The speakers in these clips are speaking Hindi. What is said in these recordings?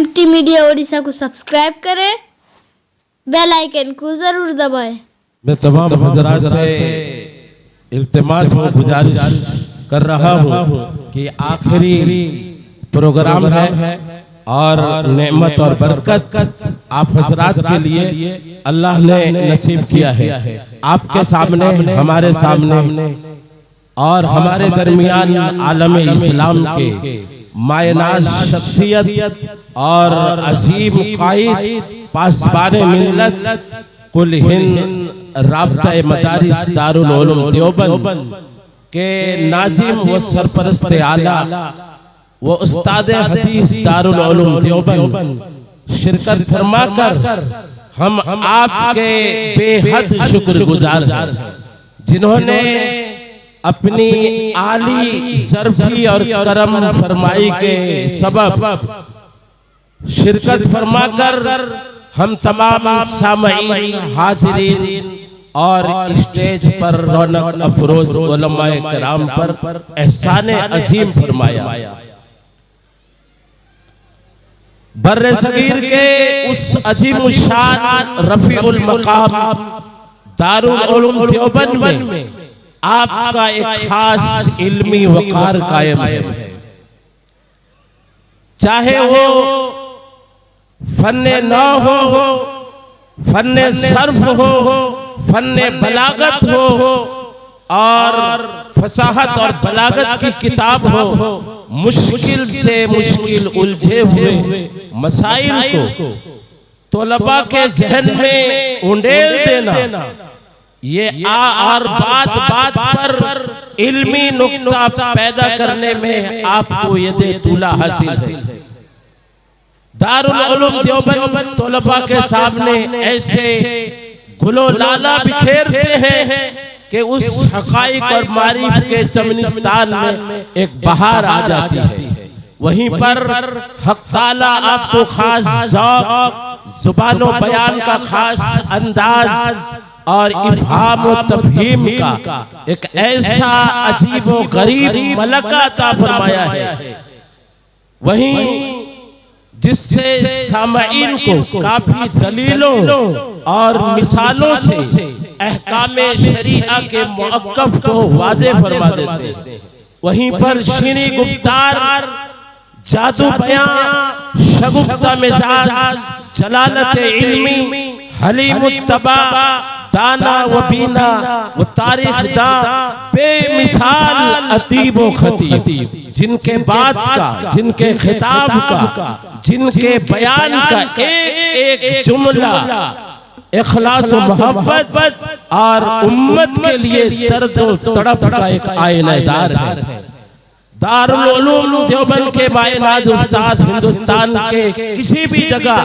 एमटी मीडिया ओडिशा को सब्सक्राइब करें, बेल आइकन को जरूर दबाएं। मैं तमाम हजरात से इल्तिमास व गुजारिश कर रहा हूँ कि आखिरी प्रोग्राम है और नेमत और बरकत आप हजरात के लिए अल्लाह ने नसीब किया है। आपके सामने, हमारे सामने और हमारे दरमियान आलम इस्लाम के मायनाज शख्सियत और अजीम कायद पासबाने मिल्लत कुल हिंद राब्ता मदारिस दारुल उलूम देवबंद के नाजिम व सरपरस्त आला व उस्ताद हदीस दारुल उलूम देवबंद शिरकत फरमाकर हम आपके बेहद शुक्रगुजार हैं, जिन्होंने अपनी आली ज़र्फ़ी और करम फरमाई के सबब शिरकत फरमाकर हम तमाम सामईन हाज़रीन और स्टेज पर रौनक अफरोज उलमाए किराम पर एहसाने अजीम फरमाया। बर्रे सगीर के उस अजीम शान रफ़ीउल मकाम दारुल उलूम देवबंद में आपका एक खास इल्मी वक़ार कायम है। चाहे वो फन्ने नाहव हो, फन्ने सर्फ हो, फन्ने बलागत हो और फसाहत और बलागत की किताब हो, मुश्किल से मुश्किल उलझे हुए मसाइल को तलबा के जहन में उंडेल देना, ये और बात बात पर इल्मी नुक्ता पैदा करने में आपको ये तूला हासिल है। दारुल उलूम देवबंद तलबा के सामने ऐसे गुलो लाला बिखेरते हैं कि उस हकाइक और मारिफ के चमनिस्तान में एक बहार आ जाती है। वहीं पर हक ताला आपको खास ज़ौक़, ज़ुबानो बयान का खास अंदाज और इफ़हाम व तफ़हीम का एक ऐसा अजीब व गरीब मलका अता फरमाया है, वहीं जिससे सामईन को काफी दलीलों और मिसालों से अहकामे शरीआ के मुअक्कफ को वाज़े फरमा देते हैं। वहीं पर शीनी गुफ्तार, जादू बयान, शगुफ्ता मिजाज, जलालत इल्मी, हलीमुत्तबा, दाना व बीना व तारीख दा, बेमिसाल अतीब व खतीब, जिनके बात का, जिनके खिताब का, जिनके बयान का एक एक जुमला इखलास व मोहब्बत और उम्मत के लिए दर्द व तड़प का एक आईनेदार है। दारुल उलूम देवबंद के मायनाज उस्ताद हिंदुस्तान के किसी भी जगह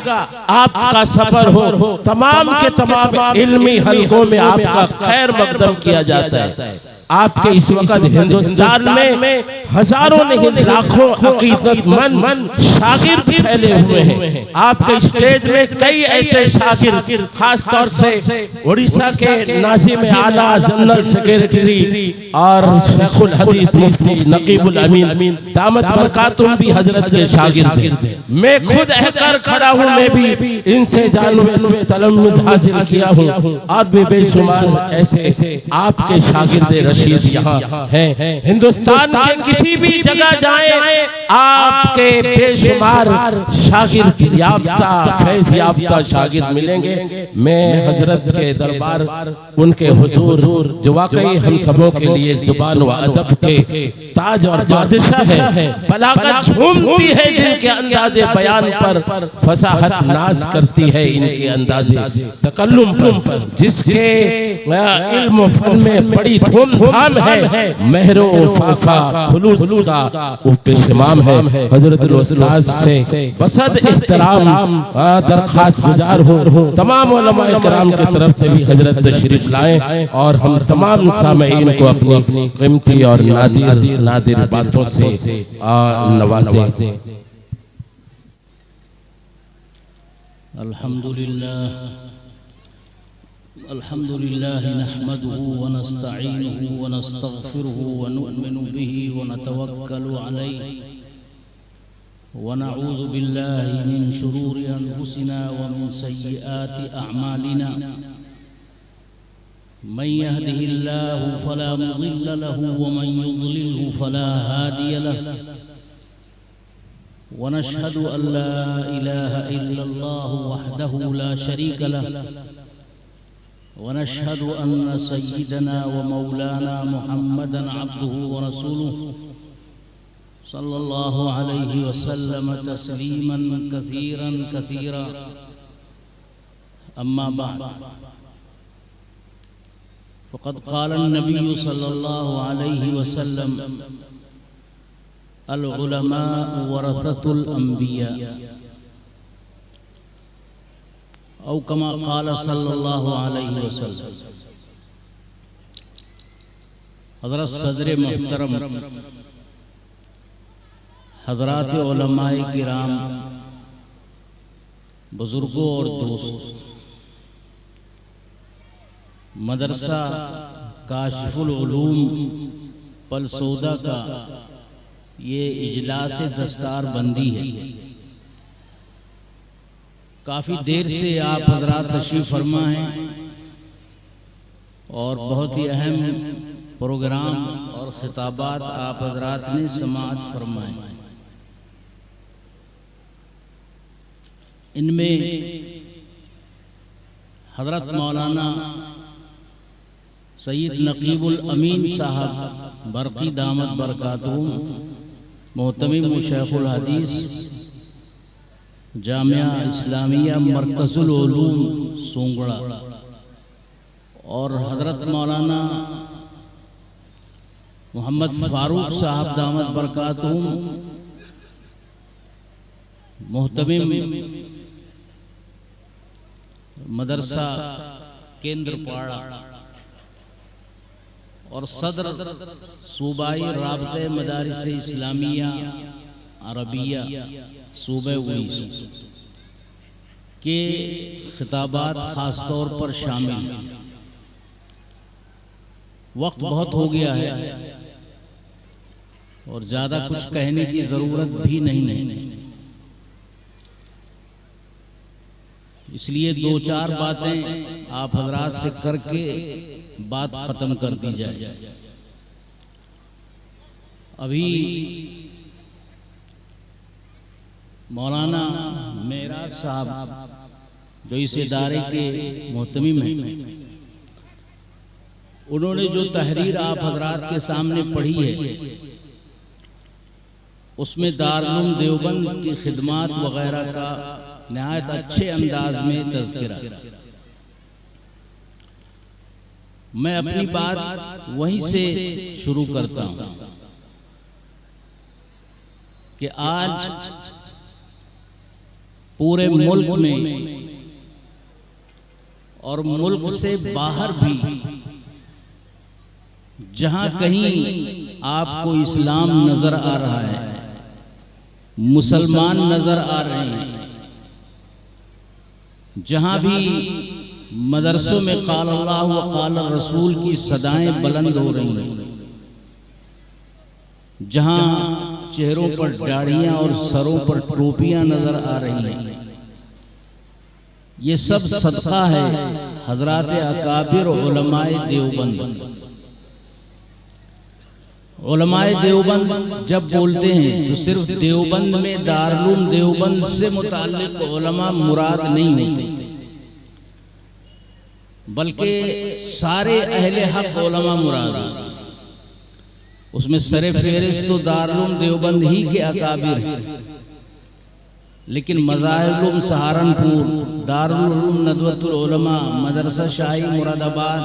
आपका सफर हो, तमाम के तमाम इल्मी हलकों में आपका खैर मकदम किया जाता है। आपके इस वक्त हिंदुस्तान में हजारों नहीं लाखों अकीदतमंद शागिर्द फैले हुए हैं। आपके स्टेज में कई ऐसे शागिर्द, खास तौर से उड़ीसा के नाज़िम आला जनरल सेक्रेटरी और शेखुल हदीस मुफ्ती नकीबुल अमीन दामत बरकातुहुम भी हजरत के शागिर्द हैं। मैं खुद रहकर खड़ा हूँ, मैं भी इनसे जानवे तलम्मुज़ हासिल किया हूँ और भी बेशुमार ऐसे आपके शागिर्द रशीद यहाँ हैं। हिंदुस्तान के किसी भी जगह जाएं, आपके बेशुमार शागिर्द याफ्ता, फैज़ याफ्ता शागिर्द मिलेंगे। मैं हजरत के दरबार, उनके हुजूर जो वाकई हम सबों के लिए जुबान व अदब के ताज और बादशाह है, बलागत झूमती है जिनके अंदाज़े बयान पर, फसाहत नाज करती है इनके अंदाज़े तकल्लुम पर, जिसके इल्म फन में बड़ी धूमधाम है, महरो फाका खुलूस का वो पेशमाम है। हजरत उस्ताद से बसद एहतराम दरखास्त गुजार हो, तमाम उलमाए किराम की तरफ से भी हजरत तशरीफ लाएं और हम तमाम सामईन को अपनी कीमती और नादिर बातों से नवाजें। अल्हम्दुलिल्लाह नहमदुहु व नस्तईनुहु व नस्तगफिरुहु व नु'मिनु बिही व नतवक्कलु अलैहि वनऊज़ु बिल्लाहि मिन शुरूरि अनफुसिना व मिन सय्यिआति अअमालिना मन यहदिहिल्लाहु फला मुज़िल्ल लहु व मन युज़लिल्हु फला हादिय लहु व नशहदु अन ला इलाहा इल्लल्लाहु वहदहु ला शरीक लहु व नशहदु अन्न सय्यिदना व मौलाना मुहम्मदन अब्दुहु व रसूलुहु सल्लल्लाहु अलैहि वसल्लम तस्लीमन कसीरन कसीरा। अम्मा बाद फ़क़द क़ाल नबी सल्लल्लाहु अलैहि वसल्लम अल उलमा वरसतुल अंबिया औ कमा क़ाल सल्लल्लाहु अलैहि वसल्लम। हज़रत सदर मुहतरम हज़रात उलमाए किराम, बुज़ुर्गों और दोस्तों, मदरसा काशिफुल उलूम पलसौदा का ये इजलास दस्तार बंदी है। काफ़ी देर से आप हज़रात तशरीफ़ फरमा हैं और बहुत ही अहम प्रोग्राम और खिताबात आप हज़रात ने समाअत फरमाए। इनमें हज़रत मौलाना सैयद नकीबुल अमीन साहब बरकी दामत बरकातुहुम मोहतमिम शेखुल हदीस जामिया इस्लामिया मरकज़ुल उलूम सोंगड़ा और हज़रत मौलाना मोहम्मद फ़ारूक साहब दामत बरकातुहुम मोहतमिम मदरसा केंद्रपाड़ा और सदर सूबाई राबते मदारिस इस्लामिया अरबिया सूबे उड़ीसा के खिताबात ख़ास तौर पर शामिल हैं। वक्त बहुत हो गया है और ज़्यादा कुछ कहने की ज़रूरत भी नहीं है, इसलिए दो चार बातें आप हज़रात से करके बात ख़त्म कर दी जाए। अभी मौलाना मेराज साहब जो इस इदारे के मोहतमिम हैं, उन्होंने जो तहरीर आप हज़रात के सामने पढ़ी है उसमें दारुल देवबंद की खिदमात वगैरह का नहायत अच्छे अंदाज में तज़किरा। मैं अपनी बात वहीं से शुरू करता हूं कि आज पूरे मुल्क में और मुल्क से बाहर भी जहां कहीं आपको इस्लाम नजर आ रहा है, मुसलमान नजर आ रहे हैं, जहां भी मदरसों में क़ाल अल्लाह व क़ाल रसूल की सदाएं बुलंद हो रही हैं, जहां चेहरों पर दाढ़ियां और सरों पर टोपियां नजर आ रही हैं, ये सब सदका है हज़रात अकाबिर उलमाए देवबंद। उलमाए देवबंद जब बोलते हैं तो सिर्फ देवबंद में दारुल देवबंद से मुताल्लिक उलमा मुराद नहीं होते, बल्कि सारे अहले हक उलमा मुराद होते। उसमें सरे फेरिस्त तो दारुल देवबंद ही के अकाबिर हैं, लेकिन मज़ाहिरुल सहारनपुर, दारुल उलूम नदवतुल उलमा, मदरसा शाही मुरादाबाद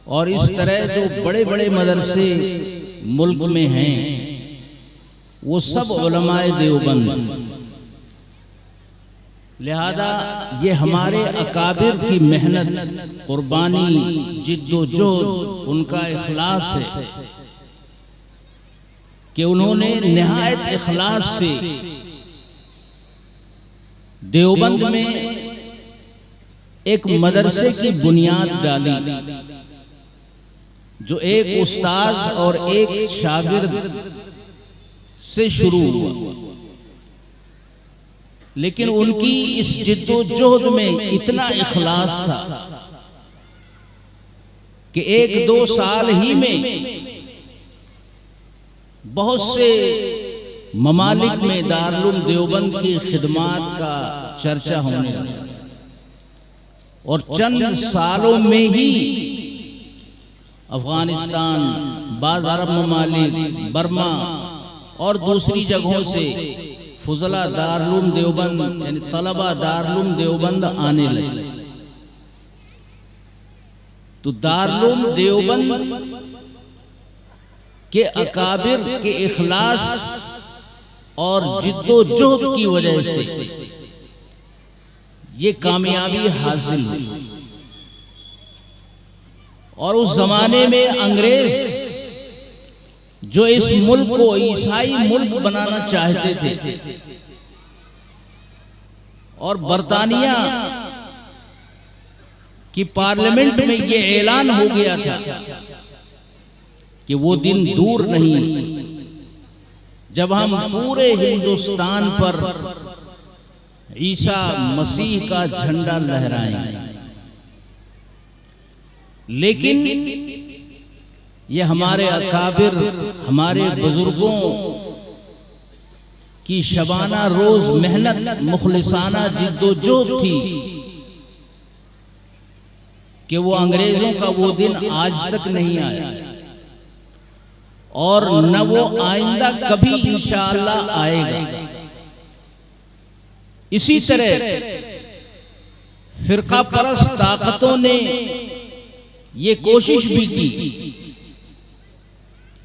और इस तरह जो बड़े बड़े मदरसे मुल्क में हैं, वो सब उलमाए देवबंद। लिहाजा ये हमारे अकाबिर की मेहनत, कुर्बानी, जिद्दोजहद, उनका इखलास है कि उन्होंने निहायत इखलास से देवबंद में एक मदरसे की बुनियाद डाली, जो एक उस्ताद और एक शागिर्द से शुरू हुआ। लेकिन उनकी इस जिद्दोजहद में इतना इखलास था कि 1-2 साल ही में बहुत से ममालिक में दारुल देवबंद की खिदमात का चर्चा होने लगा और चंद सालों में ही अफगानिस्तान, बाद अरब ममालिक, बर्मा और दूसरी जगहों से फुजला दारुल देवबंद यानी तलबा दारुल देवबंद आने लगे। तो दारुल देवबंद के अकाबिर के इखलास और जिद्दोजहद की वजह से ये कामयाबी हासिल हुई। और उस जमाने में अंग्रेज जो इस मुल्क को ईसाई मुल्क बनाना चाहते थे और बरतानिया की पार्लियामेंट में ये ऐलान हो गया था कि वो दिन दूर नहीं जब हम पूरे हिंदुस्तान पर ईसा मसीह का झंडा लहराएंगे। लेकिन ये हमारे अकाबिर, हमारे बुजुर्गों की शबाना रोज मेहनत, मुखलिसाना जिद्दोजहद थी कि वो अंग्रेजों का वो दिन आज तक नहीं आया और न वो आइंदा कभी इंशाअल्लाह आएगा। इसी तरह फिरका परस्त ताकतों ने ये कोशिश भी की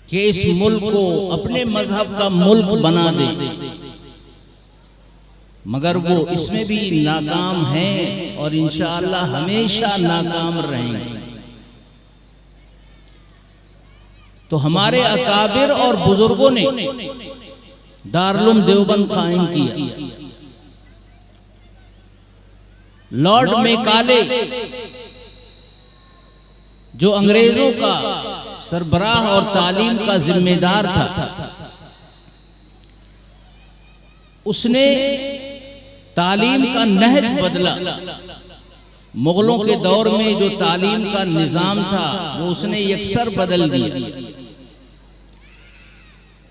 कि इस मुल्क को अपने मजहब का मुल्क बना दे, मगर वो इसमें भी नाकाम हैं और इंशाअल्लाह हमेशा नाकाम रहेंगे। तो हमारे अकाबिर और बुजुर्गों ने दारुल देवबंद कायम किया। लॉर्ड मेकाले जो अंग्रेजों का सरबराह और तालीम का जिम्मेदार था, उसने तालीम का नहज बदला। मुगलों के दौर में जो तालीम का निजाम था वो उसने यकसर बदल दिया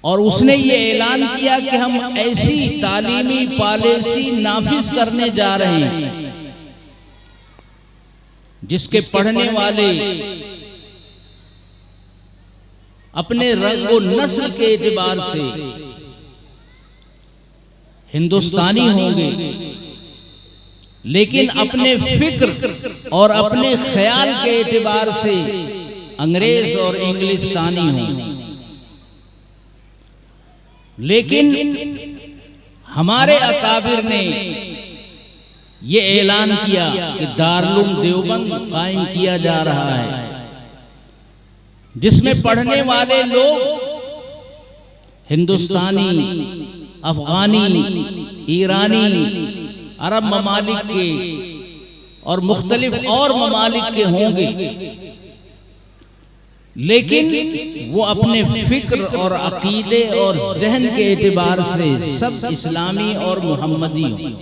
और उसने ये ऐलान किया कि हम ऐसी तालीमी पॉलिसी नाफिज करने जा रहे हैं जिसके पढ़ने वाले अपने रंग व नस्ल के एतबार से हिंदुस्तानी होंगे, लेकिन अपने फिक्र और अपने ख्याल के एतबार से अंग्रेज और इंग्लिस्तानी होंगे। लेकिन हमारे अकाबिर ने ये ऐलान किया कि दारुल देवबंद कायम किया जा रहा है जिसमें पढ़ने वाले लोग हिंदुस्तानी, अफगानी, ईरानी, अरब ममालिक के और मुख्तलिफ और ममालिक के होंगे, लेकिन वो अपने फिक्र और अकीदे और जहन के एतबार से सब इस्लामी और मुहम्मदी हों।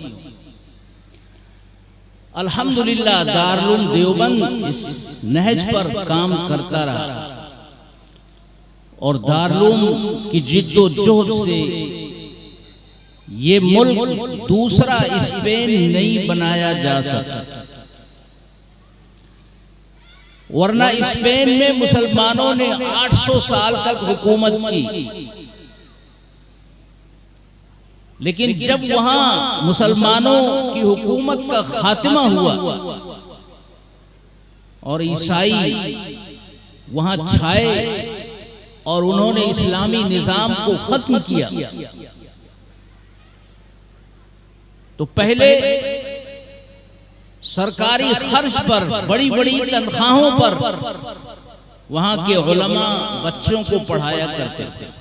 अल्हम्दुलिल्लाह दारुल देवबंद इस नहज पर काम करता रहा और दारुल की जिद्दोजहद से ये मुल्क दूसरा स्पेन नहीं बनाया जा सका, वरना स्पेन में मुसलमानों ने 800 साल तक हुकूमत की। लेकिन जब वहां मुसलमानों की हुकूमत का खात्मा हुआ और ईसाई वहां छाए और उन्होंने इस्लामी निजाम को खत्म किया, तो पहले सरकारी खर्च पर, बड़ी बड़ी तनख्वाहों पर वहां के उलमा बच्चों को पढ़ाया करते थे।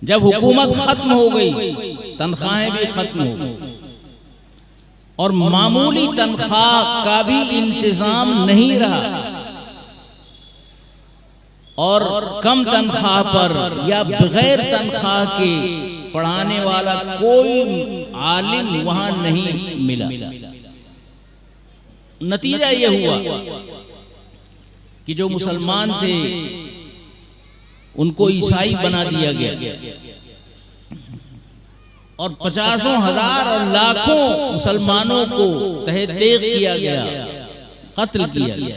जब हुकूमत खत्म हो गई, तनख्वाहें भी खत्म हो गई और मामूली तनख्वाह का भी इंतजाम नहीं रहा और कम तनख्वाह पर या बगैर तनख्वाह के पढ़ाने वाला कोई आलिम वहां नहीं मिला। नतीजा यह हुआ कि जो मुसलमान थे उनको ईसाई बना दिया गया और 50,000 और लाखों मुसलमानों को तहत-ए-तेग किया गया, कत्ल किया गया।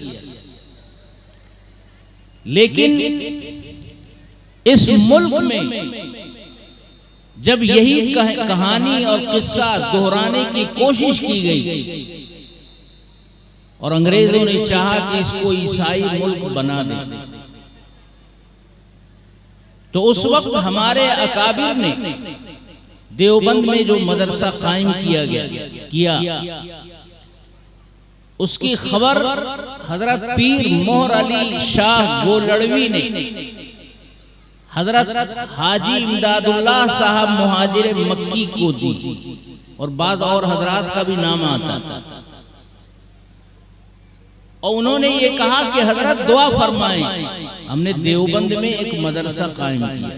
लेकिन इस मुल्क में जब यही कहानी और किस्सा दोहराने की कोशिश की गई और अंग्रेजों ने चाहा कि इसको ईसाई मुल्क बना दें, तो उस वक्त हमारे अकाबिर ने देवबंद में जो मदरसा कायम किया उसकी खबर हजरत पीर मोहर अली शाह गोलड़वी ने हजरत हाजी इमदादुल्लाह साहब मुहाजिर मक्की को दी और बाद और हजरात का भी नाम आता और उन्होंने ये कहा कि हजरत दुआ फरमाएं, हमने देवबंद में एक मदरसा कायम किया।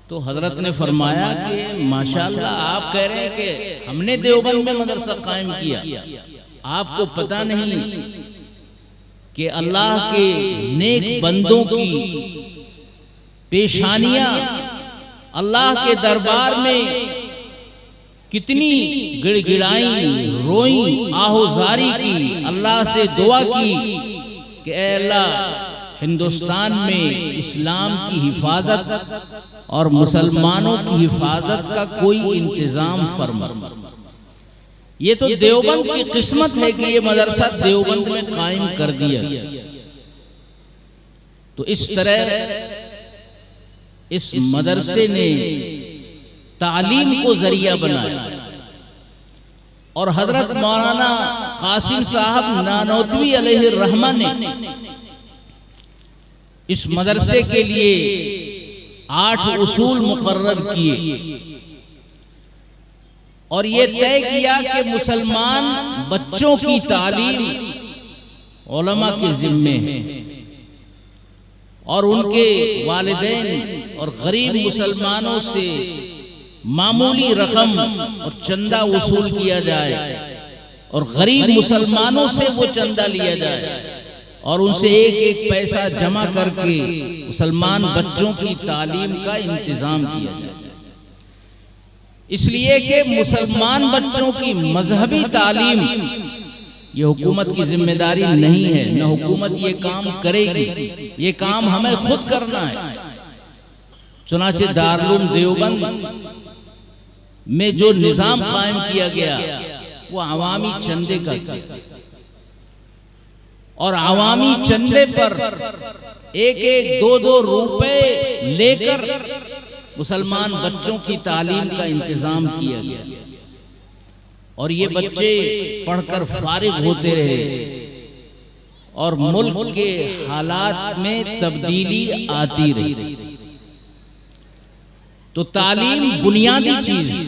तो हजरत ने फरमाया कि माशाअल्लाह, आप कह रहे हैं कि हमने देवबंद में मदरसा कायम किया, आपको पता नहीं कि अल्लाह के नेक बंदों की पेशानियां अल्लाह के दरबार में कितनी गिड़गिड़ाई, रोई, आहुजारी की, अल्लाह से दुआ की कि ऐ अल्लाह, हिंदुस्तान में इस्लाम की हिफाजत और मुसलमानों की हिफाजत का कोई इंतजाम फरमा। ये तो देवबंद की किस्मत है कि ये मदरसा देवबंद में कायम कर दिया। तो इस तरह इस मदरसे ने तालीम को जरिया बनाया और हजरत मौलाना कासिम साहब नानोतवी अलैहि रहमा ने इस मदरसे के लिए 8 उसूल मुकर्रर किए और ये तय किया कि मुसलमान बच्चों की तालीम उलमा के जिम्मे है और उनके वालिदैन और गरीब मुसलमानों से मामूली रकम और चंदा वसूल किया जाए और गरीब मुसलमानों से वो चंदा लिया जाए और उनसे एक एक पैसा जमा करके मुसलमान बच्चों की तालीम का इंतजाम किया जाए। इसलिए कि मुसलमान बच्चों की मजहबी तालीम ये हुकूमत की जिम्मेदारी नहीं है, न हुकूमत ये काम करेगी, ये काम हमें खुद करना है। चुनाचे दारुल देवबंद में जो निजाम कायम किया गया वो अवामी चंदे का किया और अवामी चंदे पर 1-1, 2-2 रुपए लेकर मुसलमान बच्चों की तालीम का इंतजाम किया गया और ये बच्चे पढ़कर फारिग होते रहे और मुल्क के हालात में तब्दीली आती रही। तो तालीम बुनियादी चीज है।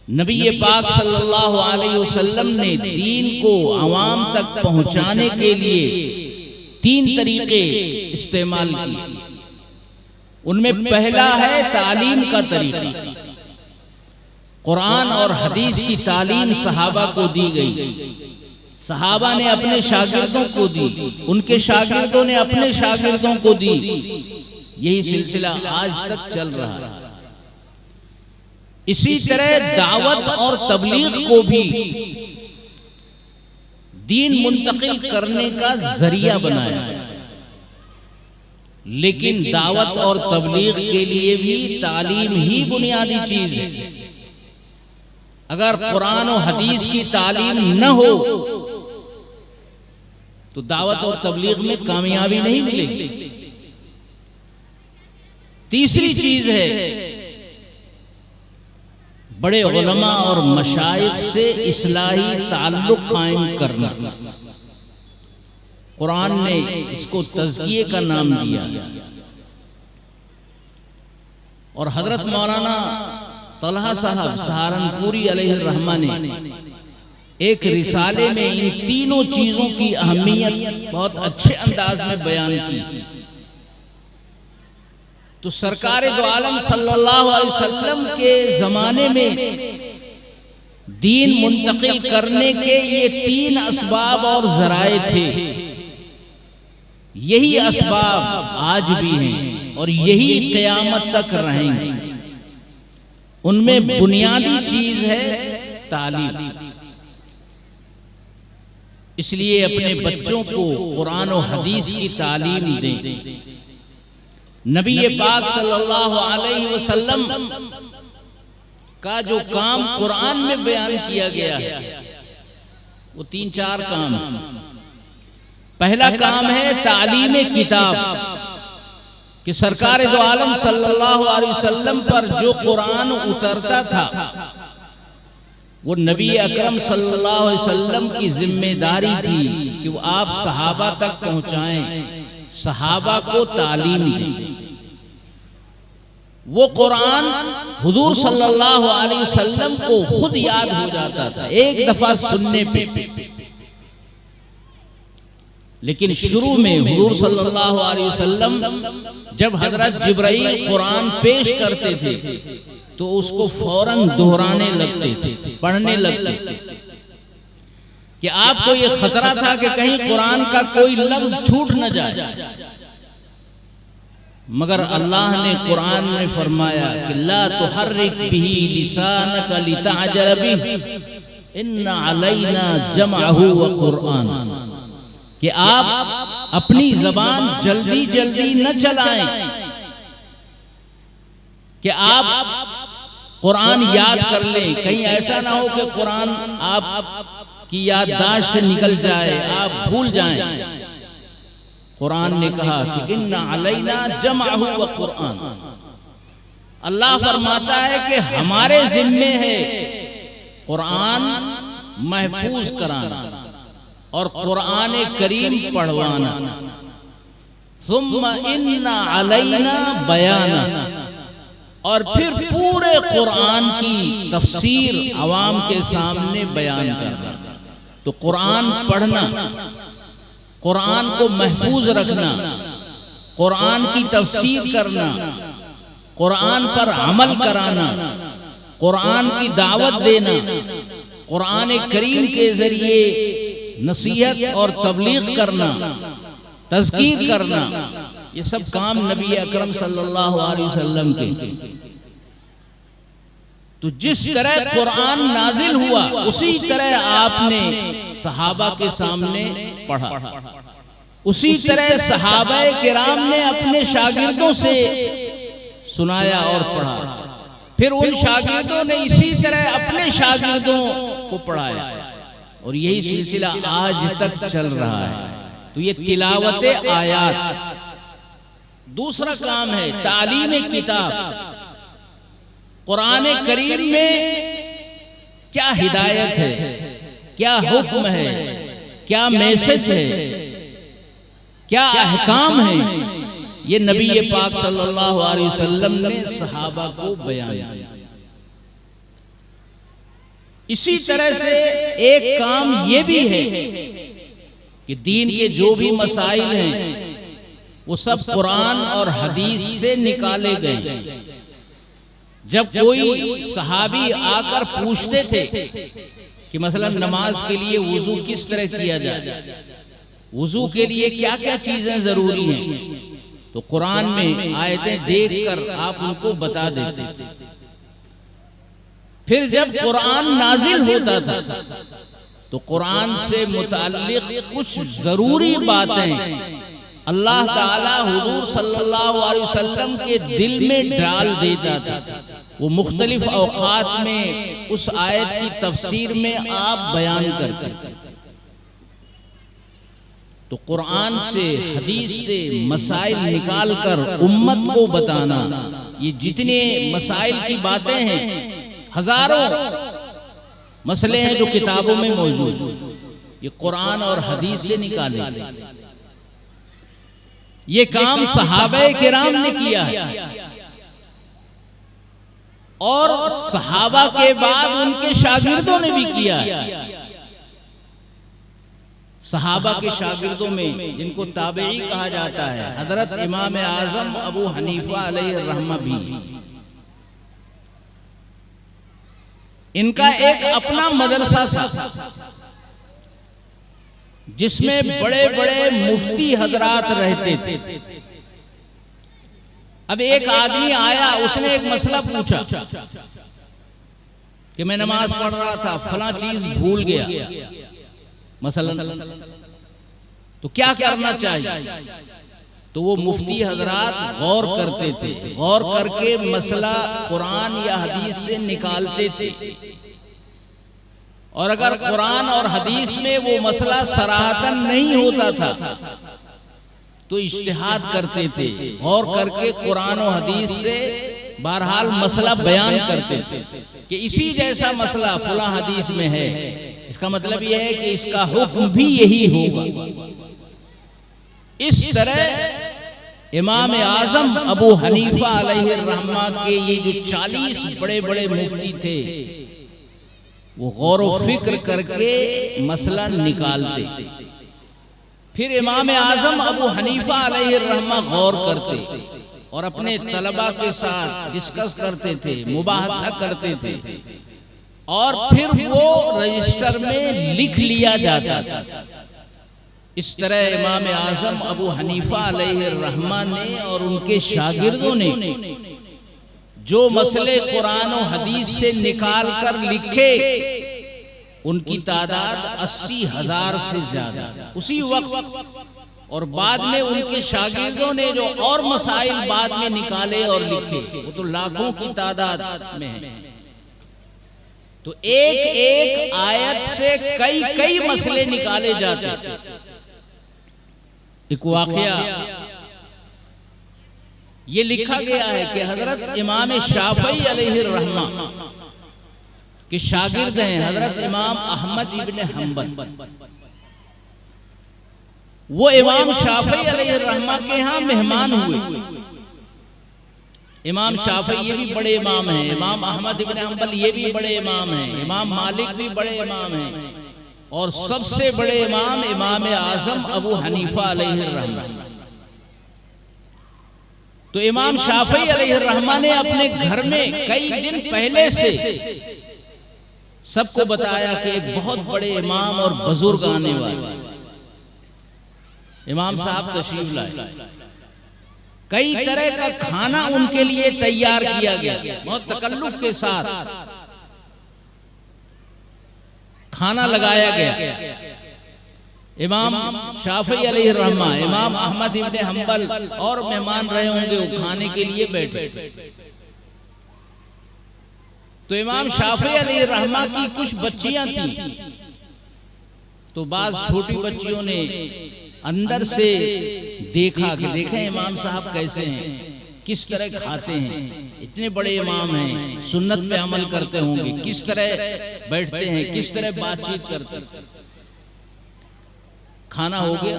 नबी पाक सल्लल्लाहु अलैहि वसल्लम ने दीन को आवाम तक पहुंचाने के लिए 3 तरीके इस्तेमाल किए। उनमें पहला है तालीम का तरीका। कुरान और हदीस की तालीम सहाबा को दी गई, सहाबा ने अपने शागिर्दों को दी, उनके शागिर्दों ने अपने शागिर्दों को दी। यही सिलसिला आज तक चल रहा है। इसी तरह दावत और तबलीग को भी दीन मुंतकिल करने का जरिया बनाया, लेकिन दावत और तबलीग के लिए भी तालीम ही बुनियादी चीज है। अगर कुरान और हदीस की तालीम न हो तो दावत और तबलीग में कामयाबी नहीं मिलेगी। तीसरी चीज है बड़े उलमा और मशाइख से इस्लाही ताल्लुक कायम करना। कुरान ने इसको तज़किये का नाम दिया और हजरत मौलाना तलहा साहब सहारनपुरी अलैहि रहमा ने एक रिसाले में इन तीनों चीजों की अहमियत बहुत अच्छे अंदाज में बयान की। तो सरकार दो आलम सल्लल्लाहु अलैहि वसल्लम के जमाने में दीन मुंतकिल करने के ये 3 असबाब और जराए थे। यही असबाब आज भी हैं और यही क़यामत तक रहेंगे। उनमें बुनियादी चीज है तालीम। इसलिए अपने बच्चों को कुरान और हदीस की तालीम दें। नबी पाक सल्लल्लाहु अलैहि वसल्लम का जो काम कुरान में बयान किया गया है वो 3-4 काम। पहला काम है तालीम किताब, कि सरकार दो आलम सल्लल्लाहु अलैहि वसल्लम पर जो कुरान उतरता था वो नबी अकरम सल्लल्लाहु अलैहि वसल्लम की जिम्मेदारी थी कि वो आप सहाबा तक पहुंचाएं, सहाबा को तालीम दें। वो कुरान हुजूर सल्लल्लाहु अलैहि वसल्लम को खुद याद हो जाता था एक दफा सुनने पे। लेकिन शुरू में हुजूर सल्लल्लाहु अलैहि वसल्लम जब हजरत जिब्राइल कुरान पेश करते थे तो उसको फौरन दोहराने लगते थे, पढ़ने लगते थे, कि आपको ये खतरा था कि कहीं कुरान का कोई लफ्ज छूट न जाए। मगर अल्लाह ने कुरान में फरमाया कि ला तुहर्रिक बिही लिसानक लितअजल बिही इन्ना अलैना जमअहु व कुरआन, कि आप अपनी जबान जल्दी जल्दी न चलाएं, कि आप कुरान याद कर लें। कहीं ऐसा ना हो कि कुरान आप की याददाश्त से निकल जाए, आप भूल जाएं। कुरान ने कहा कि इन्ना अलैना जमअहु व कुरआन। अल्लाह फरमाता है कि हमारे जिम्मे है कुरान महफूज कराना और कुरान करीम पढ़वाना। सुम्मा इन्ना अलैना बयाना, और फिर पूरे कुरान की तफसीर अवाम के सामने बयान करना। तो कुरान पढ़ना, कुरान को महफूज रखना, कुरान की तफसीर करना, कुरान पर अमल कराना, कुरान की दावत देना, कुरान करीम के जरिए नसीहत और तबलीग करना, तज़कीर करना, ये सब काम नबी अकरम सल्लल्लाहु अलैहि वसल्लम के। तो जिस तरह कुरान नाजिल हुआ उसी तरह आपने सहाबा के सामने पढ़ा, उसी तरह सहाबाए किराम ने अपने शागिर्दों से सुनाया और पढ़ा, फिर उन शागिर्दों ने इसी तरह अपने शागिर्दों को पढ़ाया, और यही सिलसिला आज तक चल रहा है। तो ये तिलावत आयात। दूसरा काम है तालीम किताब। कुरान करीम में क्या हिदायत है, क्या हुक्म है, क्या मैसेज है, क्या अहकाम है, ये नबी पाक सल्लल्लाहु अलैहि वसल्लम ने सहाबा को बयान किया। इसी तरह से एक काम ये भी है कि दीन के जो भी मसाइल हैं वो सब कुरान और हदीस से निकाले गए। जब कोई सहाबी आकर पूछते थे कि मसलन नमाज के लिए वुजू किस तरह किया जाए, वुजू के लिए क्या क्या चीजें जरूरी हैं, तो कुरान में आयतें देखकर आप उनको बता देते थे। फिर जब कुरान नाजिल होता था तो कुरान से मुताल्लिक कुछ जरूरी बातें अल्लाह ताला हुजूर सल्लल्लाहु अलैहि वसल्लम के दिल में डाल देता था। वो मुख्तलिफ औकात में उस आयत की तफसीर में आप बयान करते। तो कुरान से हदीस से मसाइल निकाल कर उम्मत को बताना, ये जितने मसाइल की बातें हैं, हजारों मसले हैं जो किताबों में मौजूद, ये कुरान और हदीस से निकाले। ये काम सहाबाए किराम ने किया है और सहाबा के बाद उनके शागिर्दों ने भी किया है। सहाबा के शागिर्दों में जिनको ताबई कहा जाता है, हजरत इमाम आजम अबू हनीफा अलैहिर्रहमा भी, इनका एक अपना मदरसा था जिसमें बड़े बड़े मुफ्ती हजरात रहते थे। अब एक आदमी आया, उसने एक मसला पूछा कि मैं नमाज पढ़ रहा था, फला चीज भूल गया मसलन, तो क्या करना चाहिए? तो वो मुफ्ती हजरात गौर करते थे, गौर करके मसला कुरान या हदीस से निकालते थे, और अगर कुरान और हदीस में वो मसला सराहतन नहीं होता था तो इज्तिहाद करते थे, गौर करके कुरान और हदीस से बहरहाल मसला बयान करते थे कि इसी जैसा मसला फला हदीस में है, इसका मतलब यह है कि इसका हुक्म भी यही होगा। इस तरह इमाम आजम अबू हनीफा अलैहिर्रहमा के ये जो 40 बड़े बड़े मुफ्ती थे, वो गौर व फिक्र करके मसला निकालते। फिर इमाम आजम अबू हनीफा अलैहिर्रहमा गौर करते और अपने तलबा के साथ डिस्कस करते थे, मुबाहसा करते थे, और फिर वो रजिस्टर में लिख लिया जाता था। इस तरह इमाम आजम अबू हनीफा अलैहिर्रहमा ने और उनके शागिर्दों ने जो मसले कुरान और हदीस से निकाल कर लिखे, उनकी तादाद 80,000 से ज्यादा उसी वक्त। और बाद में उनके शागिर्दों ने जो और मसाइल बाद में निकाले और लिखे, वो तो लाखों की तादाद में है। तो एक एक आयत से कई कई मसले निकाले जाते थे। एक वाकया ये लिखा गया है कि हजरत इमाम शाफई अलैहिर्रहमा के शागिर्द हैं हजरत इमाम अहमद इब्ने हम्बल। वो इमाम शाफई अलैहिर्रहमा के यहाँ मेहमान हुए। इमाम शाफई ये भी बड़े इमाम हैं, इमाम अहमद इब्ने हम्बल ये भी बड़े इमाम हैं, इमाम मालिक भी बड़े इमाम हैं, और सबसे बड़े इमाम इमाम आजम अबू हनीफा अलैहिर्रहमा। तो इमाम शाफई अलैहिर्रहमा ने अपने घर में कई दिन पहले से सबको बताया कि एक बहुत बड़े इमाम और बुजुर्ग आने वाले, इमाम साहब तशरीफ लाए। कई तरह का खाना उनके लिए तैयार किया गया, बहुत तकल्लुफ के साथ खाना लगाया गया। इमाम शाफी अलैहिर्रहमा, इमाम अहमद इब्ने हम्बल और मेहमान रहे होंगे, वो खाने के लिए बैठे। तो इमाम शाफी अलैहिर्रहमा की कुछ बच्चियां थी, तो बाज छोटी बच्चियों ने अंदर से देखा कि देखें इमाम साहब कैसे हैं, किस तरह खाते हैं, इतने बड़े इमाम हैं, सुन्नत पे अमल करते होंगे, किस तरह बैठते हैं, किस तरह बातचीत करते हैं। खाना हो गया,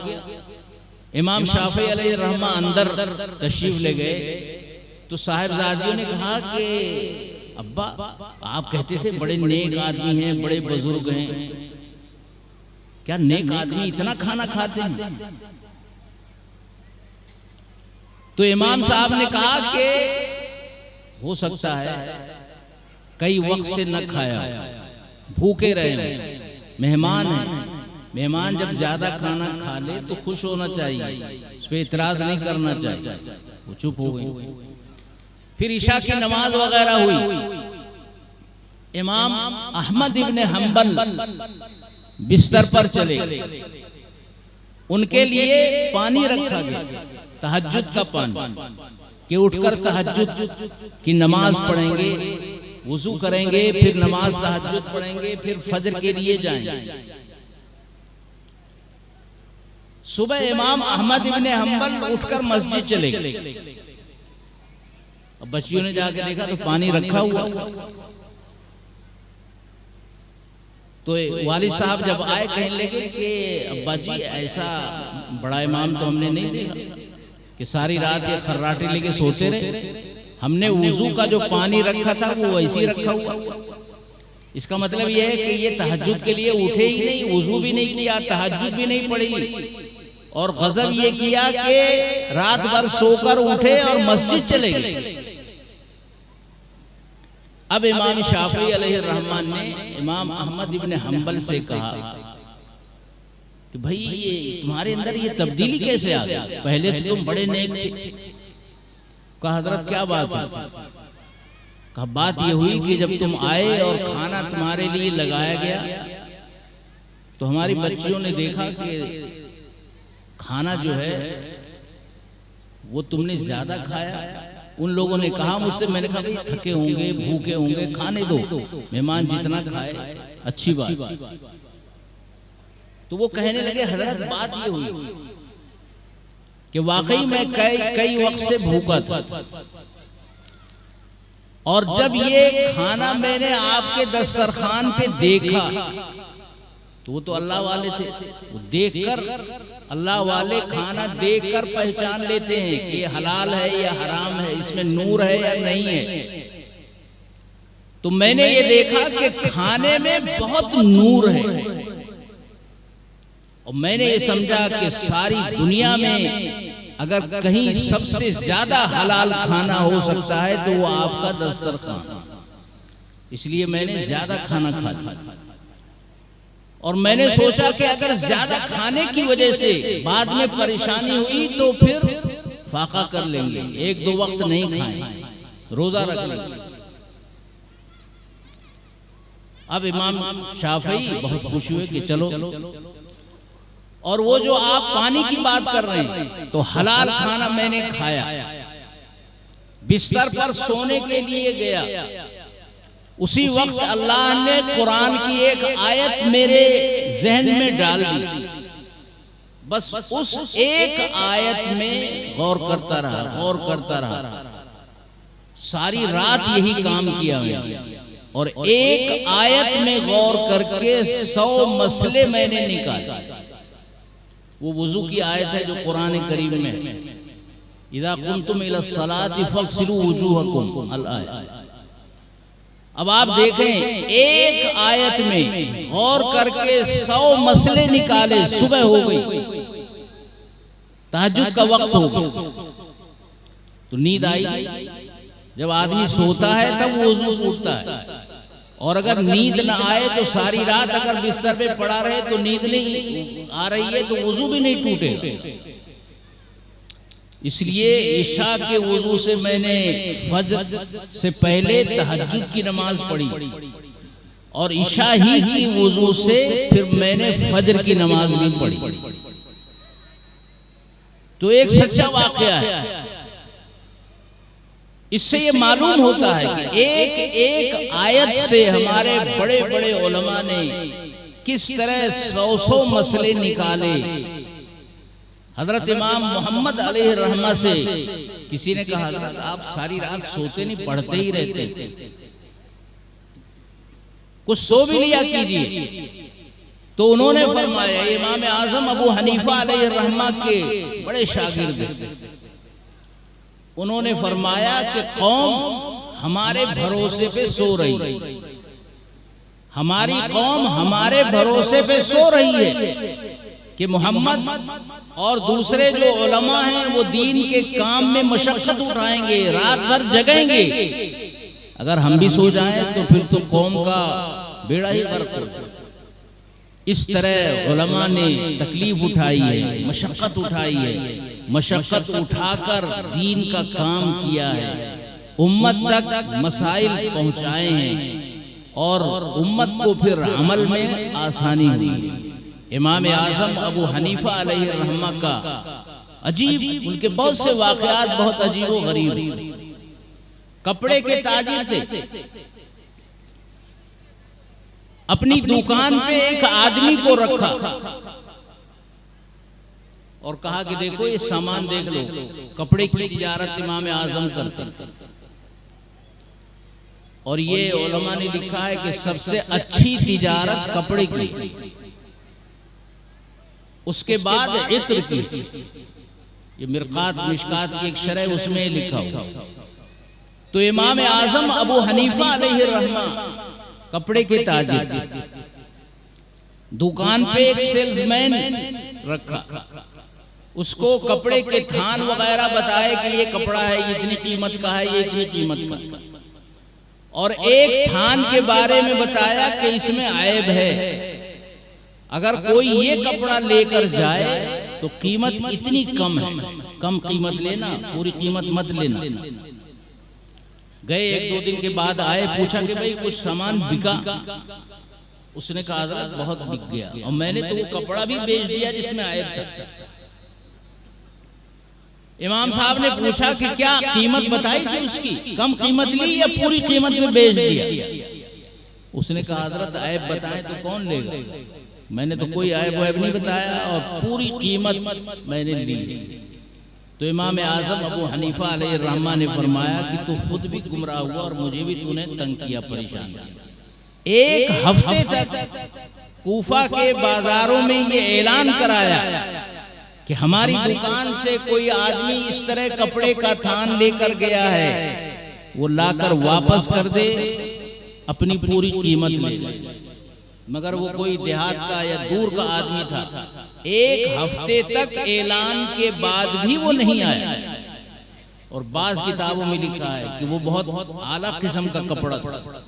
इमाम शाफी अलैहिर्रहमा अंदर तशरीफ ले गए। तो साहिबजादियों ने कहा कि अब्बा आप कहते थे बड़े नेक आदमी हैं, बड़े बुजुर्ग हैं, क्या नेक आदमी इतना खाना खाते हैं? तो इमाम साहब ने कहा कि हो सकता है कई वक्त से न खाया, भूखे रहे, मेहमान हैं, मेहमान जब ज्यादा खाना खा ले तो खुश होना चाहिए, उस पर इतराज नहीं करना चाहिए। वो चुप हो गई। फिर ईशा की नमाज वगैरह हुई। इमाम अहमद इब्ने हम्बल बिस्तर पर चले, उनके लिए पानी रखा गया, तहज्जुद का पानी, कि उठकर तहज्जुद की नमाज पढ़ेंगे, वुजू करेंगे, फिर नमाज तहज्जुद पढ़ेंगे, फिर फजर के लिए जाएंगे। सुबह इमाम अहमद इब्ने हम्बल उठकर मस्जिद चले गए। अब बच्चियों ने जाके देखा तो पानी रखा हुआ। तो वालिद साहब जब आए कहने लगे कि अब्बा जी ऐसा बड़ा इमाम तो हमने नहीं देखा कि सारी रात ये खर्राटे लेके सोते रहे, हमने वुजू का जो पानी रखा था वो वैसे ही रखा हुआ। इसका मतलब यह है कि ये तहज्जुद के लिए उठे ही नहीं, वुजू भी नहीं किया, तहज्जुद भी नहीं पढ़ी, और गजब ये किया कि रात भर सोकर उठे और मस्जिद चले गए। अब इमाम शाफी अलैहिर्रहमान ने इमाम अहमद इब्न हम्बल से कहा कि भाई ये तुम्हारे अंदर ये तब्दीली कैसे आ गई? पहले तो तुम बड़े नेक थे। कहा हजरत क्या बात है? कहा बात ये हुई कि जब तुम आए और खाना तुम्हारे लिए लगाया गया तो हमारी बच्चियों ने देखा कि खाना जो है वो तुमने ज्यादा खाया। उन लोगों ने कहा मुझसे, मैंने कहा भाई थके होंगे, भूखे होंगे, खाने दो, मेहमान जितना खाए अच्छी बात। तो वो कहने लगे हजरत बात ये हुई कि वाकई मैं कई वक्त से भूखा था, और जब ये खाना मैंने आपके दस्तरखान पे देखा तो वो तो अल्लाह वाले थे, वो देखकर अल्लाह वाले खाना देखकर पहचान लेते हैं कि ये हलाल है या हराम है, इसमें नूर है या नहीं है। तो मैंने ये देखा कि खाने में बहुत नूर है, और मैंने ये समझा कि सारी दुनिया में अगर कहीं सबसे ज्यादा हलाल खाना हो सकता है तो वो आपका दस्तरखान, इसलिए मैंने ज्यादा खाना खा लिया। और मैंने सोचा कि अगर ज्यादा खाने की वजह से बाद में परेशानी हुई तो फिर फाका कर लेंगे, एक दो वक्त नहीं खाएं, रोजा रख लेंगे। अब इमाम शाफी बहुत खुश हुए कि चलो, और वो जो आप पानी की बात कर रहे हैं तो हलाल खाना मैंने खाया। बिस्तर पर सोने के लिए गया, उसी वक्त अल्लाह ने कुरान की एक आयत मेरे जहन में डाल दी। बस उस एक आयत में गौर करता रहा, सारी रात यही काम किया मैंने, और एक आयत में गौर करके 100 मसले मैंने निकाले। वो वुजू की आयत है जो कुरान करीम में है, इज़ा कुंतुम इला सलाति फग़सिलू वुजूहकुम अल आयत। अब आप देखें एक आयत में गौर करके 100 मसले निकाले। सुबह हो गई, तहज्जुद का वक्त हो गया, तो नींद आई। जब आदमी सोता है तब वो वुजू टूटता है, और अगर नींद ना आए तो सारी रात अगर बिस्तर पे पड़ा रहे तो नींद नहीं आ रही है तो वुजू भी नहीं टूटे। इसलिए इशा के वुजू से मैंने फजर से पहले तहज्जुद की नमाज पढ़ी, और इशा ही की वुजू से फिर मैंने फजर की नमाज भी पढ़ी। तो एक सच्चा वाकया है। इससे ये मालूम होता है कि एक एक आयत से हमारे बड़े बड़े उलमा ने किस तरह 100 मसले निकाले। हजरत इमाम मोहम्मद अलैहिर्रहमा से किसी ने कहा, हजरत आप सारी रात सोते नहीं, पढ़ते ही रहते, कुछ सो भी लिया कीजिए। तो उन्होंने फरमाया, इमाम आजम अबू हनीफा अलैहिर्रहमा के बड़े शागिर्द, उन्होंने फरमाया कि कौम हमारे भरोसे पे सो रही है, हमारी कौम हमारे भरोसे पे सो रही है कि मोहम्मद और दूसरे जो उलमा हैं वो दीन के काम में मशक्कत उठाएंगे, रात भर जगेंगे। अगर हम भी सो जाएं तो फिर तो कौम का बेड़ा ही गर्क हो जाए। इस तरह उलमा ने तकलीफ उठाई है, मशक्कत उठाई है, मशक्कत उठाकर दीन का काम किया है, उम्मत तक मसाइल पहुंचाए हैं, और उम्मत को फिर अमल में आसानी हुई है। इमाम आज़म अबू हनीफा अलैहिर्रहमा का अजीब, उनके बहुत से वाक़यात बहुत अजीब व गरीब। कपड़े के ताजिर थे, अपनी दुकान पे एक आदमी को रखा और कहा कि देखो ये सामान देख लो। कपड़े की तिजारत इमाम आज़म करते, और ये उलमा ने लिखा है कि सबसे अच्छी तिजारत कपड़े की, उसके बाद इत्र की। ये मिशकात की एक शरह उसमें लिखा हुआ। तो इमाम आज़म अबू हनीफा अलैहिर्रहमा कपड़े के ताजिर, दुकान पे एक सेल्समैन रखा, उसको कपड़े के थान वगैरह बताए कि ये कपड़ा है, ये इतनी कीमत का है, ये इतनी कीमत का, और एक थान के बारे में बताया कि इसमें ऐब है, अगर कोई ये कपड़ा लेकर जाए तो कीमत इतनी कम है, कम कीमत लेना, पूरी कीमत मत लेना। गए 1-2 दिन के बाद आए, पूछा कि भाई कुछ सामान बिका? उसने कहा हज़रत बहुत बिक गया, और मैंने तो वो कपड़ा भी बेच दिया जिसमें ऐब था। इमाम साहब ने पूछा कि क्या कीमत बताई थी उसकी, कम कीमत ली या पूरी कीमत में बेच दिया? उसने कहा हज़रत ऐब बताएं तो कौन लेगा, मैंने तो कोई ऐब वैब नहीं बताया और पूरी कीमत मैंने ली। तो इमाम आज़म अबू हनीफा अलैहिर्रहमा ने फरमाया कि तू खुद भी गुमराह हुआ और मुझे भी तूने तंग किया, परेशान किया। 1 हफ्ते तक कूफा के बाजारों में ये ऐलान कराया कि हमारी दुकान से कोई आदमी इस तरह कपड़े का थान लेकर गया है, वो लाकर वापस कर दे, अपनी पूरी कीमत ले ले। मगर वो कोई देहात का या दूर का आदमी था। 1 हफ्ते तक ऐलान के बाद भी वो नहीं आया, और बाज़ किताबों में लिखा है कि वो बहुत आला किस्म का कपड़ा था,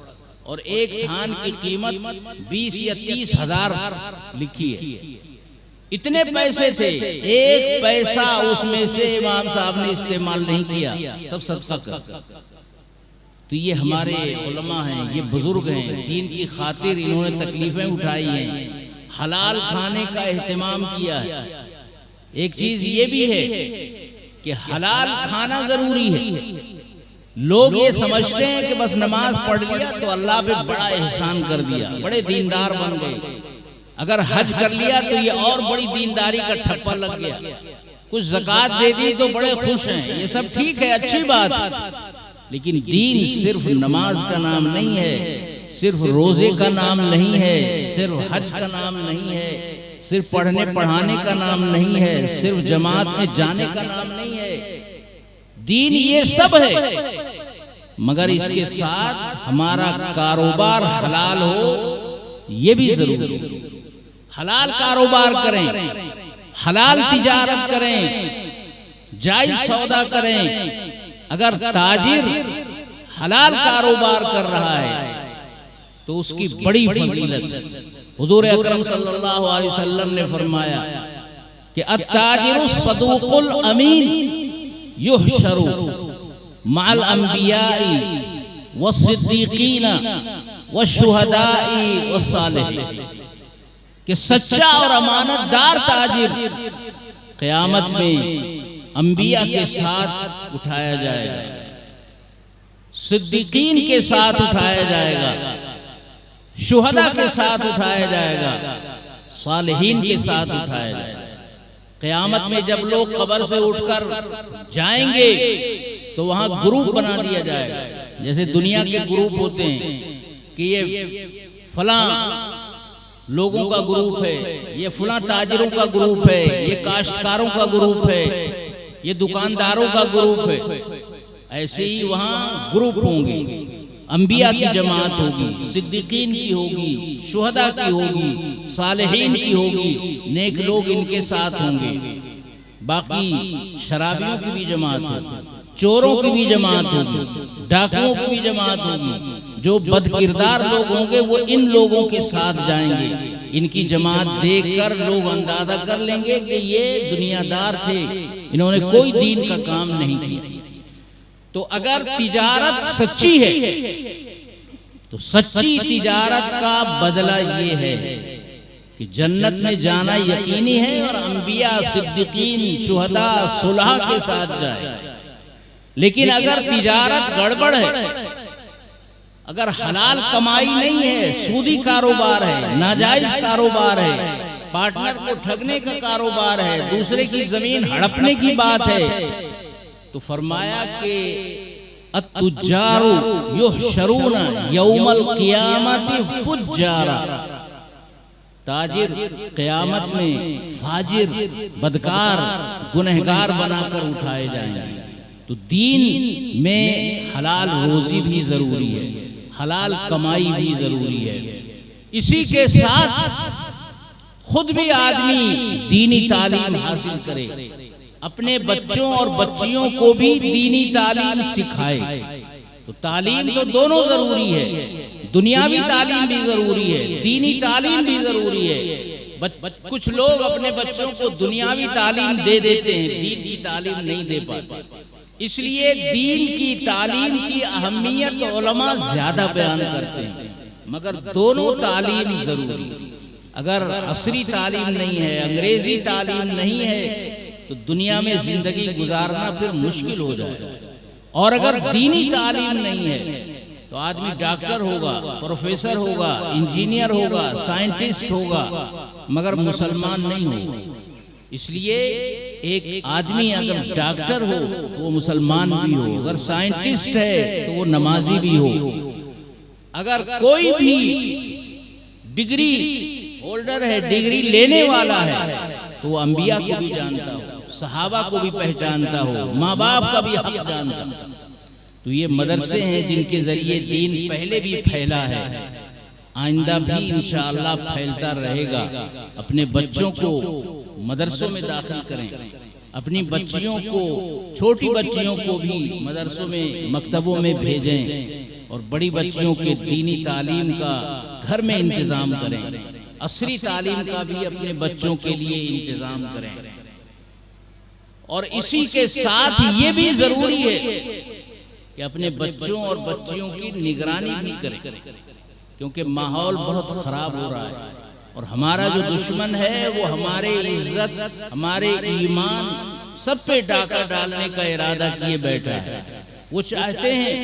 और एक थान की कीमत 20 या 30 हजार लिखी है। इतने पैसे थे, 1 पैसा उसमें से इमाम साहब ने इस्तेमाल नहीं किया, सब सदका कर। तो ये हमारे उलमा हैं, ये बुजुर्ग हैं, दीन की खातिर इन्होंने तकलीफें उठाई हैं, हलाल खाने का एहतमाम किया है। एक चीज ये भी है कि हलाल खाना जरूरी है। लोग ये समझते हैं कि बस नमाज पढ़ लिया तो अल्लाह पे बड़ा एहसान कर दिया, बड़े दीनदार बन गए। अगर हज कर लिया तो ये और बड़ी दीनदारी का ठप्पा लग गया। कुछ ज़कात दे दी तो बड़े खुश हैं, ये सब ठीक है, अच्छी बात है, लेकिन दीन सिर्फ नमाज का नाम नहीं है, सिर्फ रोजे का नाम नहीं है, सिर्फ हज का नाम नहीं है, सिर्फ पढ़ने पढ़ाने का नाम नहीं है, सिर्फ जमात में जाने का नाम नहीं है। दीन ये सब है, मगर इसके साथ हमारा कारोबार हलाल हो, ये भी जरूरी है। हलाल कारोबार करें, हलाल तिजारत करें, जायज सौदा करें। अगर ताजिर हलाल कारोबार कर रहा है तो उसकी बड़ी फजीलत है। हुजूर अकरम सल्लल्लाहु अलैहि वसल्लम ने फरमाया कि अत्ताजिरु सदूकुल अमीन युहशरु मअल अंबियाई वस्सिद्दीकीन वशुहदाई वस्सालिहीन, कि सच्चा और अमानतदार ताजिर क़यामत में अंबिया के साथ उठाया जाएगा, सिद्दीकीन के साथ उठाया जाएगा, शुहदा के साथ उठाया जाएगा, सालिहीन के साथ उठाया जाएगा। क़यामत में जब लोग कब्र से उठकर जाएंगे तो वहां ग्रुप बना दिया जाएगा, जैसे दुनिया के ग्रुप होते हैं कि ये फलां लोगों का ग्रुप है, ये फलां ताजिरों का ग्रुप है, ये काश्तकारों का ग्रुप है, ये दुकानदारों का ग्रुप है। ऐसे ही वहाँ ग्रुप होंगे, अंबिया की जमात होगी, सिद्दीकीन की होगी, शुहदा की होगी, सालिहीन की होगी, नेक लोग इनके साथ होंगे। बाकी शराबियों की भी जमात होगी, चोरों की भी जमात होगी, डाकुओं की भी जमात होगी। जो बदकिरदार लोग होंगे वो इन लोगों के साथ जाएंगे। इनकी जमात देखकर लोग अंदाजा कर लेंगे कि ये दुनियादार थे, इन्होंने कोई दीन का काम नहीं किया। तो अगर तिजारत सच्ची है तो सच्ची तिजारत का बदला ये है कि जन्नत में जाना यकीनी है और अंबिया, सिद्दीकीन, शुहदा, सुलहा के साथ जाए। लेकिन अगर तिजारत गड़बड़ है, अगर हलाल कमाई नहीं है, सूदी कारोबार है, नाजायज कारोबार है, पार्टनर को ठगने का कारोबार है, दूसरे की जमीन हड़पने की बात है, तो फरमाया कि अत्तुज्जारु युहशरून यौमल क़ियामति फुज्जारा, ताजिर क़यामत में फाजिर, बदकार, गुनहगार बनाकर उठाए जाएंगे। तो दीन में हलाल रोजी भी जरूरी है, हलाल कमाई भी जरूरी है। इसी के साथ खुद भी आदमी दीनी तालीम हासिल करे, अपने बच्चों और बच्चियों को भी दीनी तालीम सिखाए। तो तालीम तो दोनों जरूरी है, दुनियावी तालीम भी जरूरी है, दीनी तालीम भी जरूरी है। कुछ लोग अपने बच्चों को दुनियावी तालीम दे देते हैं, दीन की तालीम नहीं दे पाते। इसलिए दीन की तालीम की अहमियत उलमा ज्यादा बयान करते हैं, मगर दोनों तालीम जरूरी है। अगर असरी तालीम नहीं है, अंग्रेजी तालीम नहीं है, तो दुनिया में जिंदगी गुजारना फिर मुश्किल हो जाएगा। और अगर दीनी तालीम नहीं है तो आदमी डॉक्टर होगा, प्रोफेसर होगा, इंजीनियर होगा, साइंटिस्ट होगा, मगर मुसलमान नहीं होगा। इसलिए एक आदमी अगर डॉक्टर हो तो वो मुसलमान भी हो, अगर साइंटिस्ट है तो वो नमाजी भी हो, अगर कोई भी डिग्री होल्डर है, डिग्री लेने वाला है, तो वो अंबिया को भी जानता हो, सहाबा को भी पहचानता हो, माँ बाप का भी हक जानता हो। तो ये मदरसे हैं जिनके जरिए दीन पहले भी फैला है, आइंदा भी इंशाअल्लाह फैलता रहेगा। अपने बच्चों को मदरसों में दाखिल करें, अपनी बच्चियों को, छोटी बच्चियों को भी मदरसों में, मकतबों में भेजें और बड़ी बच्चियों के दीनी तालीम का घर में इंतजाम करें, असरी तालीम का भी अपने बच्चों के लिए इंतजाम करें। और इसी के साथ ये भी जरूरी है कि अपने बच्चों और बच्चियों की निगरानी भी करें, क्योंकि माहौल बहुत खराब हो रहा है और हमारा जो दुश्मन है वो हमारे इज्जत, हमारे ईमान सब पे डाका डालने का इरादा किए बैठा है। वो चाहते हैं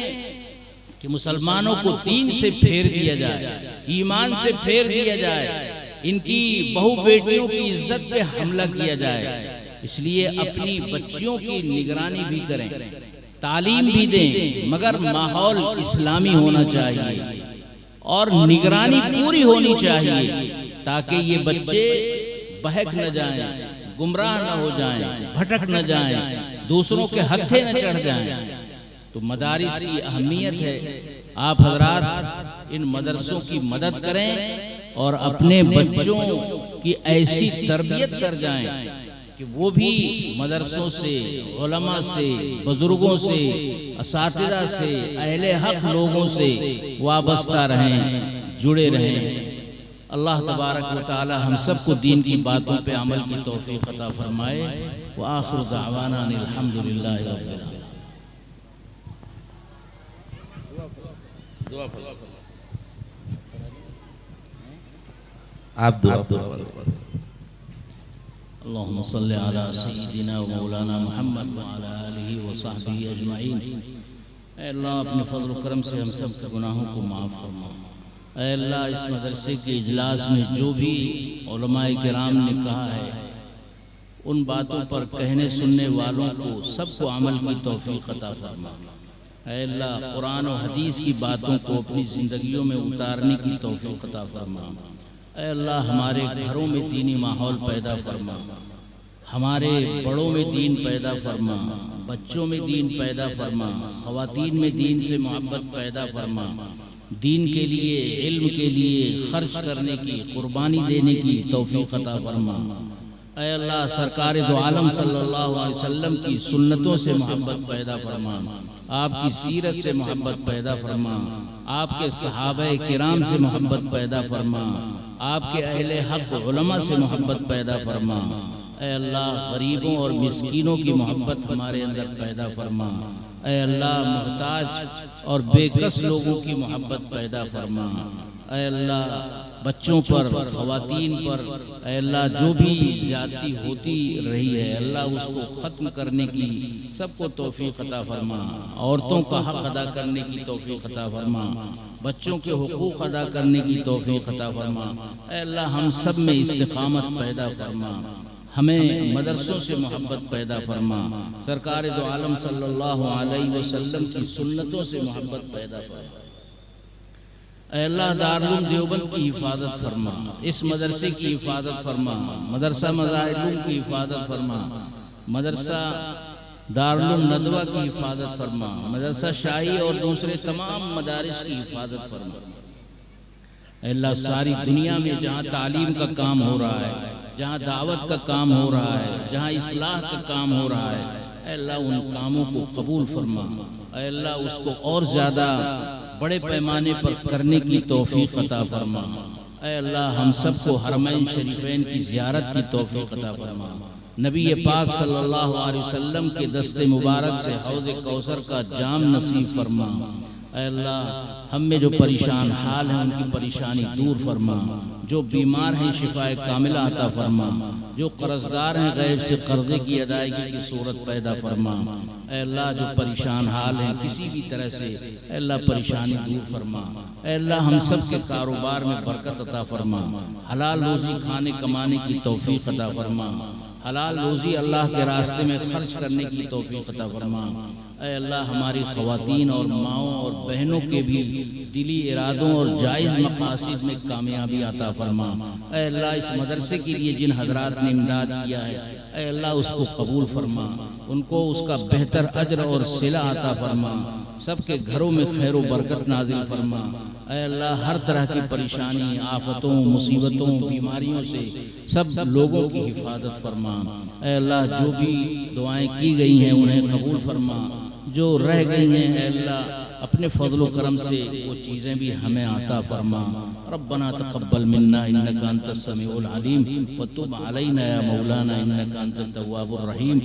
कि मुसलमानों को दीन से फेर दिया जाए, ईमान से फेर दिया जाए, इनकी बहु बेटियों की इज्जत पे हमला किया जाए। इसलिए अपनी बच्चियों की निगरानी भी करें, तालीम भी दें, मगर माहौल इस्लामी होना चाहिए और निगरानी पूरी होनी चाहिए, ताकि ये बच्चे बहक न जाएं, गुमराह न हो जाएं, भटक न जाएं, दूसरों के हत्थे न चढ़ जाएं। तो मदारिस की अहमियत है। आप हजरात इन मदरसों की मदद करें और अपने बच्चों की ऐसी तरबियत कर जाएं कि वो भी मदरसों से, उलमा से, बुजुर्गों से, असातिज़ा से, अहले हक लोगों से वाबस्ता रहें, जुड़े रहें। अल्लाह तबारक व तआला हम सबको दीन की बातों पे अमल की तौफीक अता फरमाए। व आखिर दावाना अनिल हम्दुलिल्लाहि रब्बिल आलमीन। आप दुआ अल्लाहुम्मा सल्लि अला सय्यिदिना व मौलाना मुहम्मद व अला आलिहि व सहबिहि अजमईन। ऐ अल्लाह अपने फज़ल व करम से हम सब के गुनाहों को माफ़ फरमा। ऐ अल्लाह इस मदरसे के इजलास में जो भी उलमाए किराम ने कहा है, उन बातों पर कहने सुनने वालों को सबको अमल की तौफीक अता फरमा। ऐ अल्लाह कुरान और हदीस की बातों को अपनी ज़िंदगियों में उतारने की तौफीक अता फरमा। ऐ अल्लाह हमारे घरों में दीनी माहौल पैदा फरमा, हमारे बड़ों में दीन पैदा फरमा, बच्चों में दीन पैदा फरमा, ख़वातीन में दीन से मोहब्बत पैदा फरमा, दीन के लिए, इल्म के लिए खर्च करने की, कुर्बानी देने की तौफीक अता फरमा। ऐ अल्लाह सरकार दो आलम सल्लल्लाहु अलैहि वसल्लम की सुन्नतों से मोहब्बत पैदा फरमा, आपकी सीरत से मोहब्बत पैदा फरमा, आपके सहाबाए किराम से मोहब्बत पैदा फरमा, आपके अहले हक उलमा से मोहब्बत पैदा फरमा। ऐ अल्लाह गरीबों और मिस्कीनों की मोहब्बत हमारे अंदर पैदा फरमा। ऐ अल्लाह मोहताज और बेकस लोगों की मोहब्बत पैदा फरमा। ऐ अल्लाह बच्चों पर, ख़वातीन पर, ऐ अल्लाह जो भी ज्यादती होती रही है, अल्लाह उसको ख़त्म करने की सबको तौफीक अता फरमा। औरतों का हक अदा करने की तौफीक अता फरमा, बच्चों के हुकूक अदा करने की तौफीक अता फरमा। ऐ अल्लाह हम सब में इस्तिक़ामत पैदा फरमा, हमें मदरसों से मोहब्बत पैदा फरमा, सरकार दो आलम सल्लल्लाहु अलैहि वसल्लम की सुन्नतों से मोहब्बत पैदा फरमा। ऐ अल्लाह दारुल देवबंद की हिफाजत फरमा, इस मदरसे की हिफाजत फरमा, मदरसा मज़ाहिरुल की हिफाजत फरमा, मदरसा दारुल नदवा की हिफाजत फरमा, मदरसा शाही और दूसरे तमाम मदारिस की हिफाजत फरमा। अल्लाह सारी दुनिया में जहाँ तालीम का काम हो रहा है, जहाँ दावत का काम हो रहा है, जहाँ इस्लाह का काम हो रहा है, अल्लाह उन कामों को कबूल फरमा। अल्लाह उसको और ज़्यादा बड़े पैमाने पर करने की तौफीक अता फरमा। अल्लाह हम सबको हरमैन शरीफैन की ज़ियारत की तौफीक अता फरमा। नबी पाक सल्लल्लाहु अलैहि वसल्लम के दस्ते मुबारक से हौज़ कौसर का जाम नसीब फरमा। अल्लाह हम में जो परेशान हाल हैं उनकी परेशानी दूर फरमा, जो बीमार हैं शिफाए कामिला अता फरमा, जो कर्जदार हैं गैब से कर्जे की अदायगी की सूरत पैदा फरमा। अल्लाह जो परेशान हाल हैं किसी भी तरह से अल्लाह परेशानी दूर फरमा। अल्लाह हम सब के कारोबार में बरकत अता फरमा, हलाल रोज़ी खाने कमाने की तौफीक अता फरमा, हलाल रोज़ी अल्लाह के रास्ते में खर्च करने की तौफीक अता फरमा। ऐ अल्लाह हमारी ख़वातीन और माओं और बहनों के भी दिली इरादों और जायज़ मकासिद में कामयाबी अता फरमा। ऐ अल्लाह इस मदरसे के लिए जिन हजरात ने इमदाद किया है, ऐ अल्लाह उसको कबूल फरमा, उनको उसका बेहतर अजर और सिला अता फरमा, सबके घरों में खैर व बरकत नाजिल फरमा। ऐ अल्लाह हर तरह की परेशानी, आफतों, मुसीबतों, बीमारियों से सब लोगों की हिफाजत फरमा। ऐ अल्लाह जो भी दुआएं की गई हैं उन्हें कबूल फरमा, जो रह गई हैं अल्लाह अपने फजल व करम से वो चीज़ें भी हमें आता फरमा। रब्बना तक़ब्बल मिन्ना इन्नका अंतस समीउल अलीम व तुब अलैना या मौलाना इन्नका अंतत तव्वाबुर रहीम।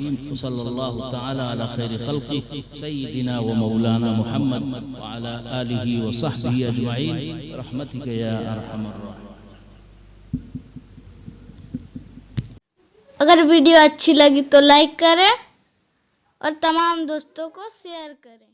सल्लल्लाहु तआला अला खैरि खल्क़ि सय्यिदिना व मौलाना मुहम्मद व अला आलिहि व सहबिहि अजमईन रहमतिका या अरहमर राहिमीन। अगर वीडियो अच्छी लगी तो लाइक करें और तमाम दोस्तों को शेयर करें।